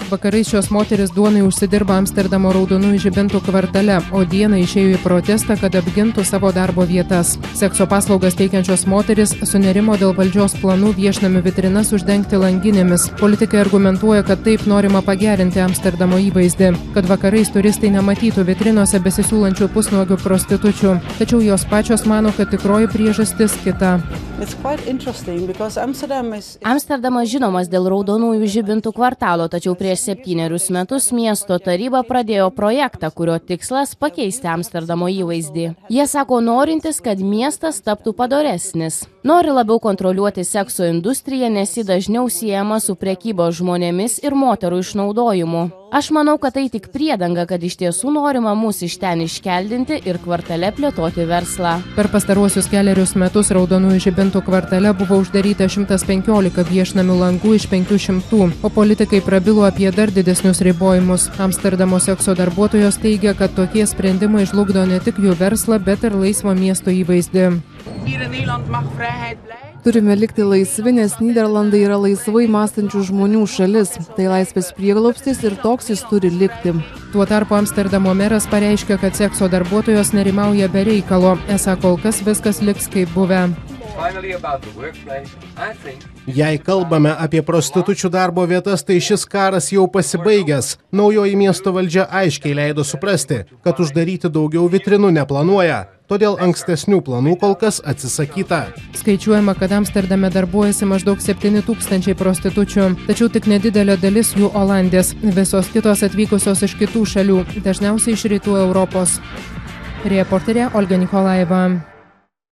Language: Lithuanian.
Vakarais šios moteris duonai užsidirba Amsterdamo raudonųjų žibintų kvartale, o dieną išėjo į protestą, kad apgintų savo darbo vietas. Sekso paslaugas teikiančios moteris sunerimo dėl valdžios planų viešnamių vitrinas uždengti langinėmis. Politikai argumentuoja, kad taip norima pagerinti Amsterdamo įvaizdį, kad vakarais turistai nematytų vitrinose besisiūlančių pusnuogių prostitučių. Tačiau jos pačios mano, kad tikroji priežastis kita. Amsterdamas žinomas dėl raudonųjų žibintų kvartalo, tačiau prieš 7 metus miesto taryba pradėjo projektą, kurio tikslas pakeisti Amsterdamo įvaizdį. Jie sako norintis, kad miestas taptų padoresnis. Nori labiau kontroliuoti sekso industriją, nes ji dažniau siejama su prekybos žmonėmis ir moterų išnaudojimu. Aš manau, kad tai tik priedanga, kad iš tiesų norima mus iš ten iškeldinti ir kvartale plėtoti verslą. Per pastaruosius kelerius metus raudonųjų žibintų kvartale buvo uždaryta 115 viešnamių langų iš 500, o politikai prabilo apie dar didesnius ribojimus. Amsterdamo sekso darbuotojos teigia, kad tokie sprendimai žlugdo ne tik jų verslą, bet ir laisvą miesto įvaizdį. Turime likti laisvi, nes Nyderlandai yra laisvai mąstančių žmonių šalis. Tai laisvės prieglobstis ir toks jis turi likti. Tuo tarpu Amsterdamo meras pareiškė, kad sekso darbuotojos nerimauja be reikalo. Esą kol kas viskas liks kaip buvę. Jei kalbame apie prostitučių darbo vietas, tai šis karas jau pasibaigęs. Naujoji miesto valdžia aiškiai leido suprasti, kad uždaryti daugiau vitrinų neplanuoja. Todėl ankstesnių planų kol kas atsisakyta. Skaičiuojama, kad Amsterdame darbuojasi maždaug 7000 prostitučių, tačiau tik nedidelė dalis jų olandės. Visos kitos atvykusios iš kitų šalių, dažniausiai iš rytų Europos. Reporterė Olga Nikolaeva.